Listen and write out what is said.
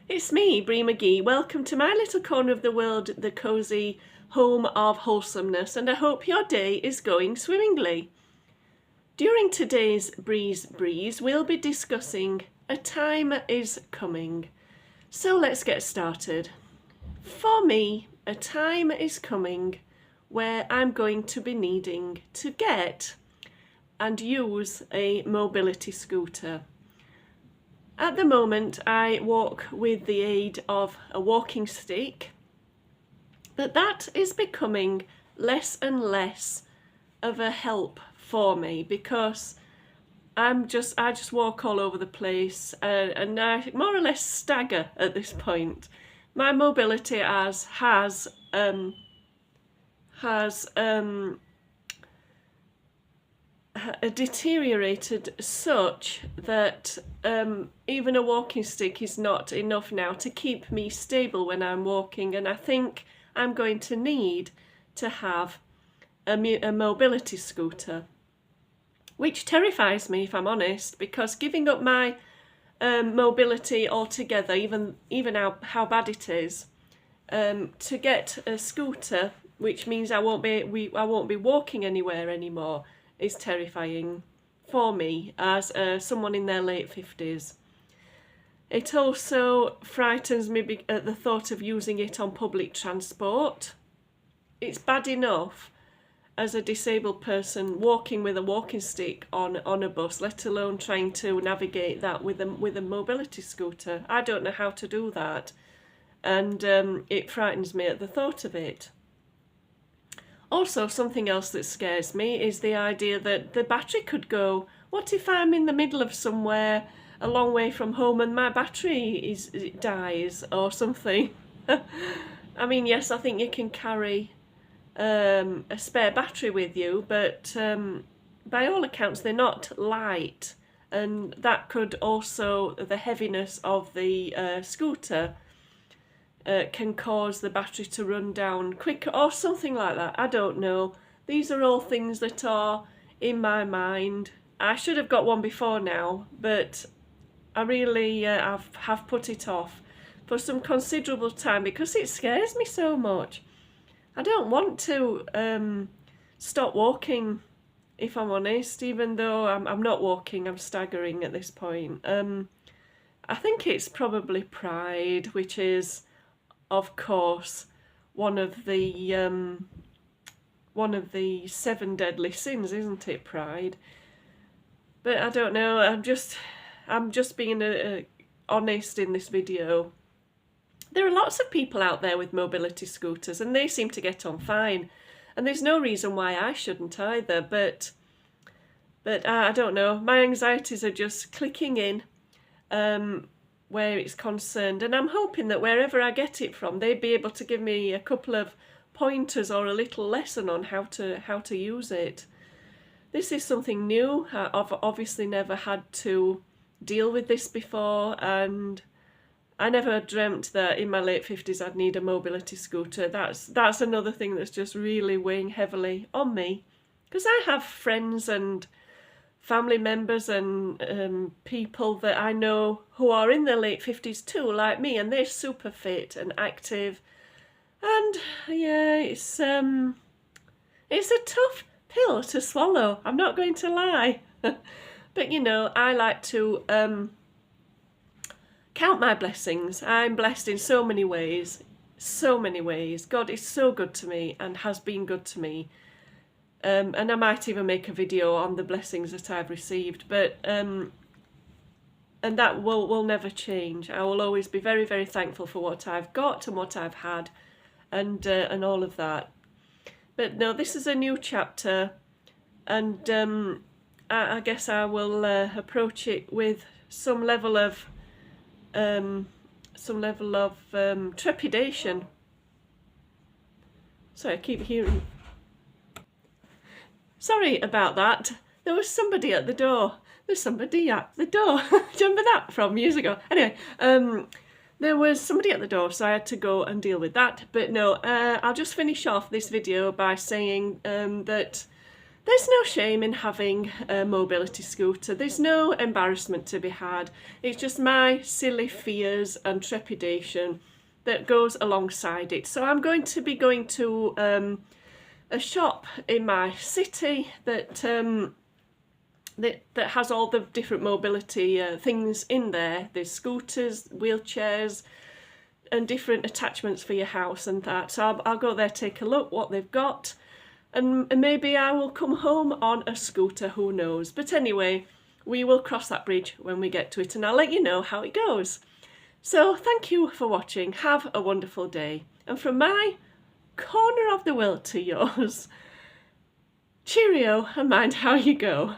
It's me, Bree McGee. Welcome to my little corner of the world, the cosy home of wholesomeness, and I hope your day is going swimmingly. During today's Breeze, we'll be discussing a time is coming. So let's get started. For me, a time is coming where I'm going to be needing to get and use a mobility scooter. At the moment, I walk with the aid of a walking stick, but that is becoming less and less of a help for me because I just walk all over the place and I more or less stagger at this point. My mobility has deteriorated such that even a walking stick is not enough now to keep me stable when I'm walking, and I think I'm going to need to have a mobility scooter, which terrifies me if I'm honest, because giving up my mobility altogether, even how bad it is, to get a scooter, which means I won't be walking anywhere anymore, is terrifying for me as someone in their late 50s. It also frightens me at the thought of using it on public transport. It's bad enough as a disabled person walking with a walking stick on a bus, let alone trying to navigate that with a mobility scooter. I don't know how to do that, and it frightens me at the thought of it. Also, something else that scares me is the idea that the battery could go. What if I'm in the middle of somewhere a long way from home and my battery dies or something? I mean, yes, I think you can carry a spare battery with you, but by all accounts they're not light, and that could also, the heaviness of the scooter can cause the battery to run down quicker or something like that. I don't know. These are all things that are in my mind. I should have got one before now, but I really have put it off for some considerable time because it scares me so much. I don't want to stop walking, if I'm honest, even though I'm not walking, I'm staggering at this point. I think it's probably pride, which is, of course, one of the 7 deadly sins, isn't it? Pride. But I don't know. I'm just being honest in this video. There are lots of people out there with mobility scooters, and they seem to get on fine. And there's no reason why I shouldn't either. But I don't know. My anxieties are just clicking in. Where it's concerned, and I'm hoping that wherever I get it from, they'd be able to give me a couple of pointers or a little lesson on how to use it. This is something new. I've obviously never had to deal with this before, and I never dreamt that in my late 50s I'd need a mobility scooter. That's another thing that's just really weighing heavily on me, because I have friends and family members and people that I know who are in their late 50s too, like me, and they're super fit and active. And yeah, it's a tough pill to swallow, I'm not going to lie. But you know, I like to count my blessings. I'm blessed in so many ways, so many ways. God is so good to me and has been good to me. And I might even make a video on the blessings that I've received, but and that will never change. I will always be very, very thankful for what I've got and what I've had, and all of that. But no, this is a new chapter, and I guess I will approach it with some level of trepidation. Sorry, I keep hearing. Sorry about that. There was somebody at the door. There's somebody at the door. Do you remember that from years ago? Anyway, there was somebody at the door, so I had to go and deal with that. But no, I'll just finish off this video by saying that there's no shame in having a mobility scooter. There's no embarrassment to be had. It's just my silly fears and trepidation that goes alongside it. So I'm going to be going to a shop in my city that that has all the different mobility things in there. There's scooters, wheelchairs, and different attachments for your house and that. So I'll go there, take a look what they've got, and maybe I will come home on a scooter, who knows. But anyway, we will cross that bridge when we get to it, and I'll let you know how it goes. So thank you for watching. Have a wonderful day. And from my corner of the world to yours, cheerio and mind how you go.